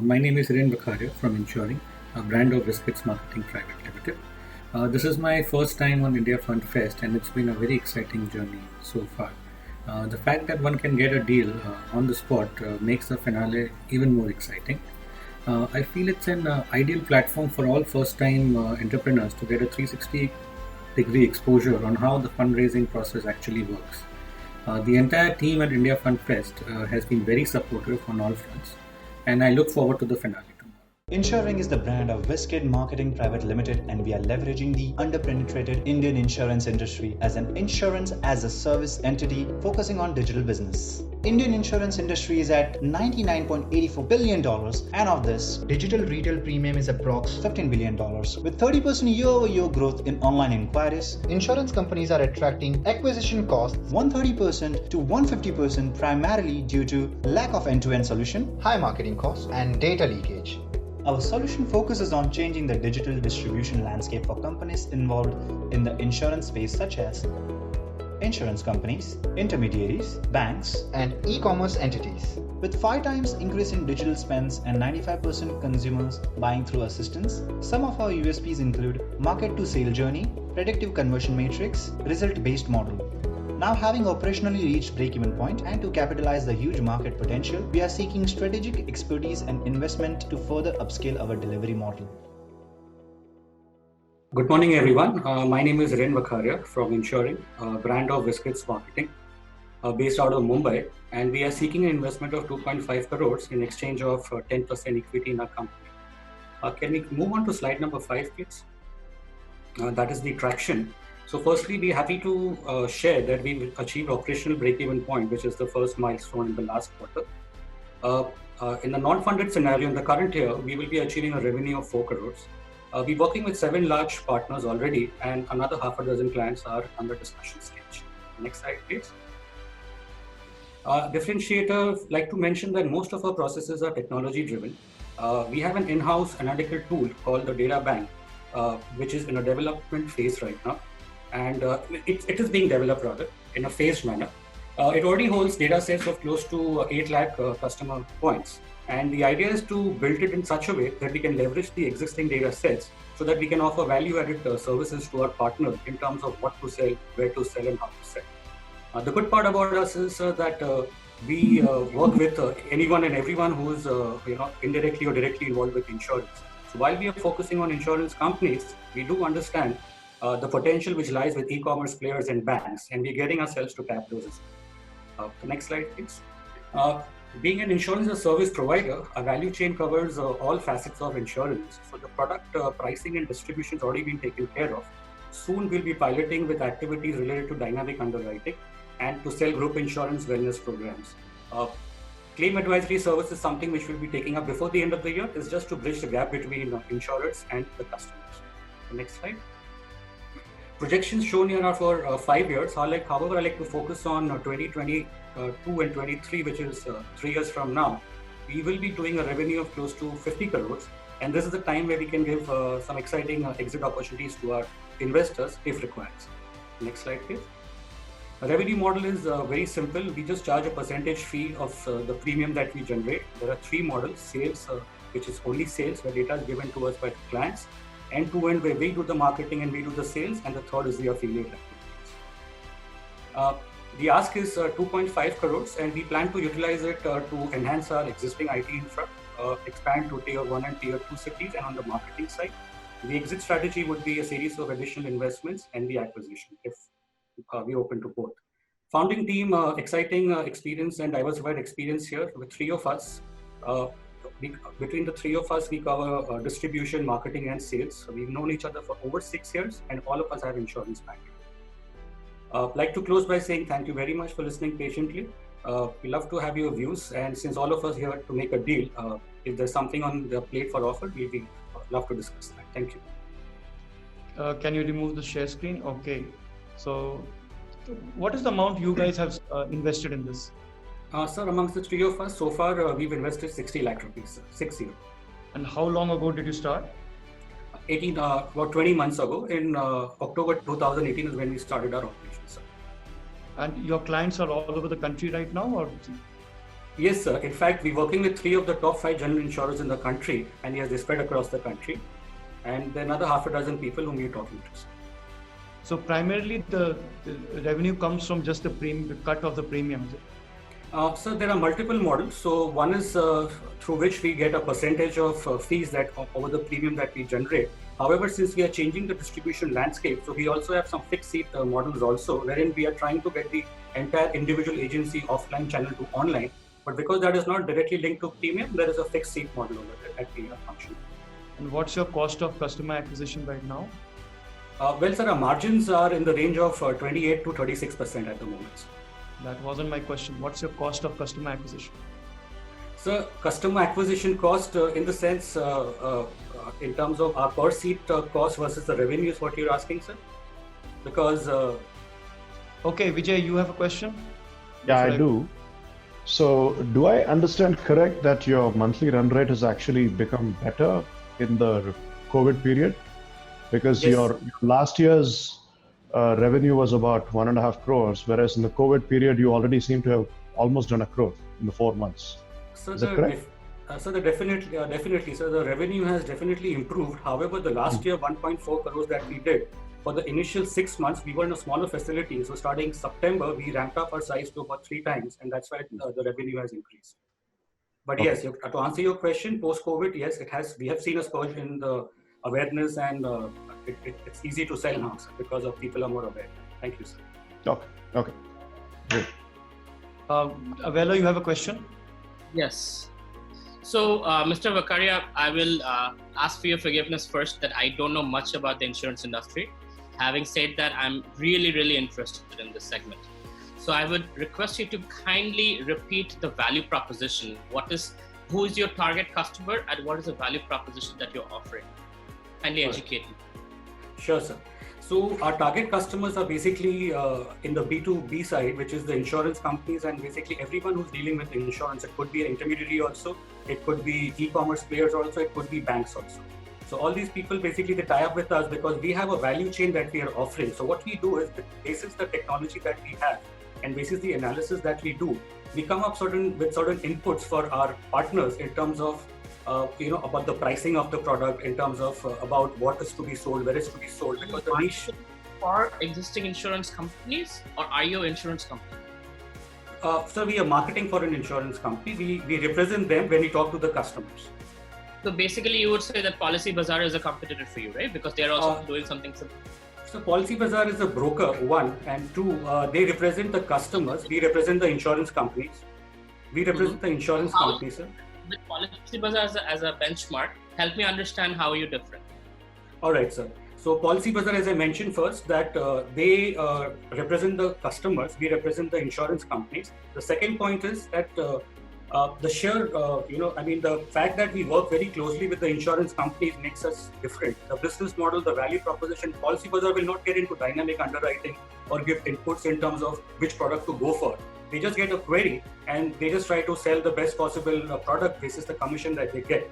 My name is Hiren Vakharia from Insuring, a brand of Biscuits Marketing Private Limited. This is my first time on India Fund Fest, and it's been a very exciting journey so far. The fact that one can get a deal on the spot makes the finale even more exciting. I feel it's an ideal platform for all first time entrepreneurs to get a 360-degree exposure on how the fundraising process actually works. The entire team at India Fund Fest has been very supportive on all fronts, and I look forward to the finale tomorrow. Insuring is the brand of Biscuit Marketing Private Limited, and we are leveraging the underpenetrated Indian insurance industry as an insurance as a service entity focusing on digital business. Indian insurance industry is at $99.84 billion, and of this, digital retail premium is approx $15 billion. With 30% year-over-year growth in online inquiries, insurance companies are attracting acquisition costs 130% to 150% primarily due to lack of end-to-end solution, high marketing costs, and data leakage. Our solution focuses on changing the digital distribution landscape for companies involved in the insurance space, such as insurance companies, intermediaries, banks, and e-commerce entities. With 5 times increase in digital spends and 95% consumers buying through assistance, some of our USPs include market to sale journey, predictive conversion matrix, result-based model. Now having operationally reached break-even point and to capitalize the huge market potential, we are seeking strategic expertise and investment to further upscale our delivery model. Good morning, everyone. My name is Hiren Vakharia from Insuring, a brand of Biscuits Marketing, based out of Mumbai, and we are seeking an investment of 2.5 crores in exchange of 10% equity in our company. Can we move on to slide number 5, please? That is the traction. So firstly, we're happy to share that we've achieved operational break-even point, which is the first milestone in the last quarter. In the non-funded scenario in the current year, we will be achieving a revenue of 4 crores. We're working with 7 large partners already, and another half a dozen clients are under discussion stage. Next slide, please. Differentiator, like to mention that most of our processes are technology driven. We have an in-house analytical tool called the Data Bank, which is in a development phase right now. And it is being developed rather in a phased manner. It already holds data sets of close to 8 lakh customer points. And the idea is to build it in such a way that we can leverage the existing data sets so that we can offer value-added services to our partners in terms of what to sell, where to sell, and how to sell. The good part about us is that we work with anyone and everyone who is indirectly or directly involved with insurance. So while we are focusing on insurance companies, we do understand the potential which lies with e-commerce players and banks, and we're getting ourselves to tap those as well. The next slide, please. Being an insurance as a service provider, our value chain covers all facets of insurance. So the product pricing and distribution has already been taken care of. Soon we'll be piloting with activities related to dynamic underwriting and to sell group insurance wellness programs. Claim advisory service is something which we'll be taking up before the end of the year. It's just to bridge the gap between insurers and the customers. The next slide. Projections shown here are for 5 years. However, I like to focus on 2022 and 23, which is 3 years from now. We will be doing a revenue of close to 50 crores. And this is the time where we can give some exciting exit opportunities to our investors if required. Next slide, please. The revenue model is very simple. We just charge a percentage fee of the premium that we generate. There are 3 models: sales, which is only sales, where data is given to us by clients; end-to-end, where we do the marketing and we do the sales; and the third is the affiliate activities. The ask is 2.5 crores, and we plan to utilize it to enhance our existing IT infra, expand to tier 1 and tier 2 cities, and on the marketing side. The exit strategy would be a series of additional investments and the acquisition, if we open to both. Founding team, exciting experience and diversified experience here with 3 of us. Between the 3 of us, we cover distribution, marketing, and sales. So we've known each other for over 6 years, and all of us have insurance background. Like to close by saying thank you very much for listening patiently. We love to have your views, and since all of us here to make a deal, if there's something on the plate for offer, we'd love to discuss that. Thank you. Can you remove the share screen? Okay. So what is the amount you guys have invested in this? Sir, amongst the 3 of us, so far we've invested 60 lakh rupees, sir. 60. And how long ago did you start? About 20 months ago. In October 2018 is when we started our operations, sir. And your clients are all over the country right now, or? Yes, sir. In fact, we're working with 3 of the top 5 general insurers in the country, and yes, they spread across the country. And there are another half a dozen people whom we're talking to. So primarily the revenue comes from just the cut of the premiums. So there are multiple models. So one is through which we get a percentage of fees that over the premium that we generate. However, since we are changing the distribution landscape, so we also have some fixed seat models also, wherein we are trying to get the entire individual agency offline channel to online. But because that is not directly linked to premium, there is a fixed seat model over there at the function. And what's your cost of customer acquisition right now? Well, sir, our margins are in the range of 28 to 36% at the moment. That wasn't my question. What's your cost of customer acquisition? So customer acquisition cost in the sense in terms of our per seat cost versus the revenue is what you're asking, sir? Because... Okay, Vijay, you have a question? Yeah, I do. So do I understand correct that your monthly run rate has actually become better in the COVID period? Because yes. your last year's revenue was about 1.5 crores, whereas in the COVID period, you already seem to have almost done 1 crore in the 4 months. So is that correct? Definitely. So the revenue has definitely improved. However, the last year 1.4 crores that we did, for the initial 6 months, we were in a smaller facility. So starting September, we ramped up our size to about 3 times, and that's why the revenue has increased. But yes, to answer your question, post-COVID, yes, it has. We have seen a surge in the awareness, and it's easy to sell now, sir, because of people are more aware. Thank you, sir. Okay, great. Avella, you have a question? Yes. So, Mr. Vakharia, I will ask for your forgiveness first that I don't know much about the insurance industry. Having said that, I'm really, really interested in this segment. So I would request you to kindly repeat the value proposition. Who is your target customer and what is the value proposition that you're offering? Kindly educate me. Sure, sir. So our target customers are basically in the B2B side, which is the insurance companies and basically everyone who's dealing with insurance. It could be an intermediary also, it could be e-commerce players also, it could be banks also. So all these people basically they tie up with us because we have a value chain that we are offering. So what we do is basis the technology that we have and basis the analysis that we do, we come up with certain inputs for our partners in terms of about the pricing of the product, in terms of about what is to be sold, where is to be sold. Because the niche for existing insurance companies, or are you an insurance company? So we are marketing for an insurance company. We represent them when we talk to the customers. So basically, you would say that Policybazaar is a competitor for you, right? Because they're also doing something similar. So Policybazaar is a broker, one, and two, they represent the customers. We represent the insurance companies. We represent the insurance companies, sir. With Policybazaar as a benchmark, help me understand how you're different. All right, sir. So Policybazaar, as I mentioned first, that they represent the customers. We represent the insurance companies. The second point is that the sheer, the fact that we work very closely with the insurance companies makes us different. The business model, the value proposition, Policybazaar will not get into dynamic underwriting or give inputs in terms of which product to go for. They just get a query and they just try to sell the best possible product basis the commission that they get.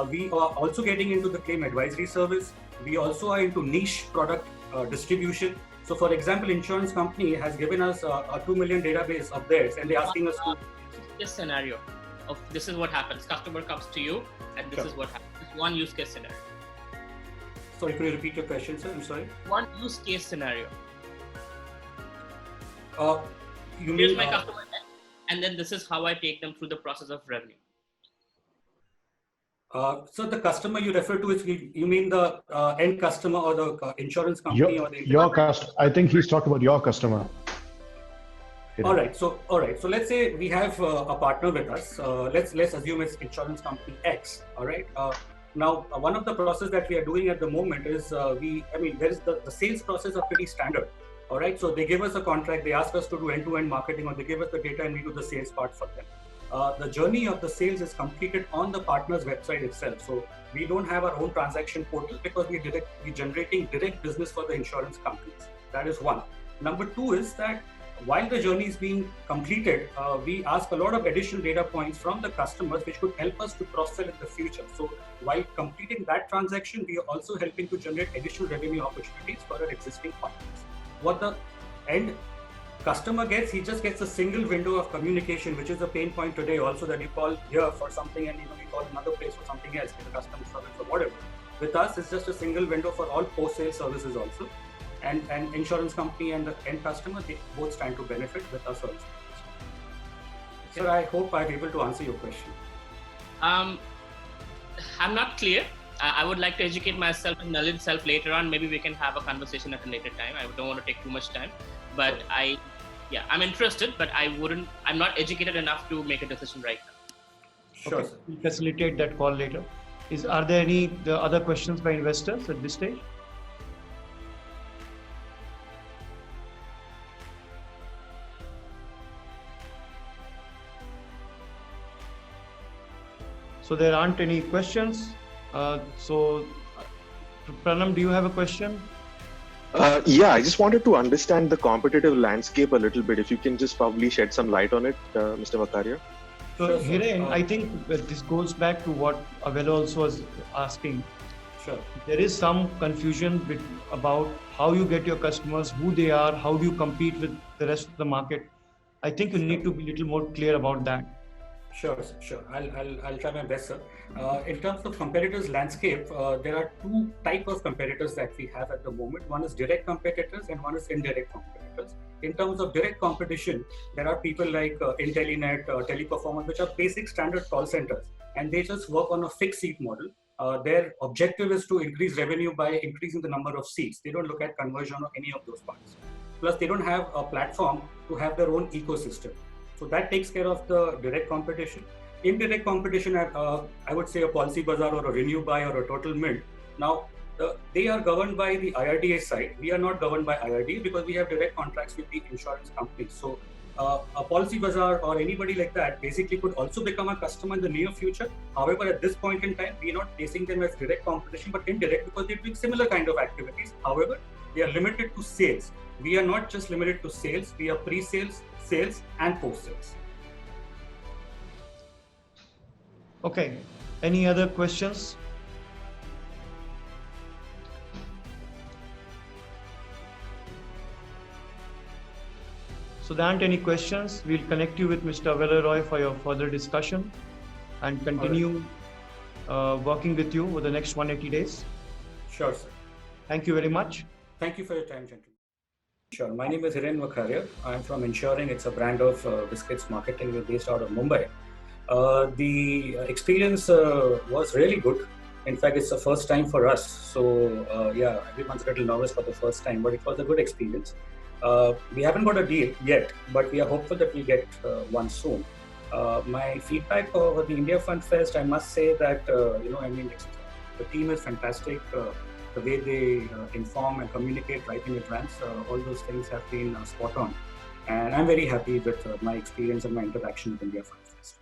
We are also getting into the claim advisory service. We also are into niche product distribution. So for example, insurance company has given us a 2 million database of theirs and they're asking us to... This scenario of this is what happens. Customer comes to you and this is what happens. One use case scenario. Sorry, could you repeat your question, sir? I'm sorry. One use case scenario. Here's my customer and then this is how I take them through the process of revenue. So the customer you refer to is, you mean the end customer or the insurance company or the... Your customer. I think he's talking about your customer. All right. So let's say we have a partner with us. Let's assume it's insurance company X. All right. Now, one of the process that we are doing at the moment is the sales process are pretty standard. All right. So they give us a contract. They ask us to do end-to-end marketing, or they give us the data and we do the sales part for them. The journey of the sales is completed on the partner's website itself. So we don't have our own transaction portal because we're generating direct business for the insurance companies. That is one. Number two is that while the journey is being completed, we ask a lot of additional data points from the customers, which could help us to cross-sell in the future. So while completing that transaction, we are also helping to generate additional revenue opportunities for our existing partners. What the end customer gets, he just gets a single window of communication, which is a pain point today also, that you call here for something and you call another place for something else, with a customer service or whatever. With us, it's just a single window for all post-sale services also. And insurance company and the end customer, they both stand to benefit with us also. Sir, I hope I'm able to answer your question. I'm not clear. I would like to educate myself and Nalin itself later on. Maybe we can have a conversation at a later time. I don't want to take too much time, but Sure. I'm interested, but I'm not educated enough to make a decision right now. Sure, Okay. sir. We'll facilitate that call later. Are there any other questions by investors at this stage? So there aren't any questions. Pranam, do you have a question? Yeah, I just wanted to understand the competitive landscape a little bit. If you can just probably shed some light on it, Mr. Vakharia. So Sure, sir. Hiren, I think that this goes back to what Avello also was asking. Sure. There is some confusion about how you get your customers, who they are, how do you compete with the rest of the market. I think you need to be a little more clear about that. Sure, sir, sure. I'll try my best, sir. In terms of competitors landscape, there are two types of competitors that we have at the moment. One is direct competitors and one is indirect competitors. In terms of direct competition, there are people like Intellinet, Teleperformance, which are basic standard call centers, and they just work on a fixed seat model. Their objective is to increase revenue by increasing the number of seats. They don't look at conversion or any of those parts. Plus, they don't have a platform to have their own ecosystem. So that takes care of the direct competition. Indirect competition, I would say a Policybazaar or a RenewBuy or a Total Mint. Now, they are governed by the IRDA side. We are not governed by IRDA because we have direct contracts with the insurance companies. So a Policybazaar or anybody like that basically could also become a customer in the near future. However, at this point in time, we are not placing them as direct competition, but indirect because they're doing similar kind of activities. However, they are limited to sales. We are not just limited to sales. We are pre-sales, sales, and post-sales. Okay. Any other questions? So there aren't any questions. We'll connect you with Mr. Avello Roy for your further discussion and continue working with you over the next 180 days. Sure, sir. Thank you very much. Thank you for your time, gentlemen. Sure. My name is Hiren Vakharia. I'm from Insuring. It's a brand of biscuits marketing. We're based out of Mumbai. The experience was really good. In fact, it's the first time for us. So yeah, everyone's a little nervous for the first time, but it was a good experience. We haven't got a deal yet, but we are hopeful that we'll get one soon. My feedback over the India Fund Fest, I must say that, the team is fantastic. The way they inform and communicate right in advance, all those things have been spot on. And I'm very happy with my experience and my interaction with India Fund Fest.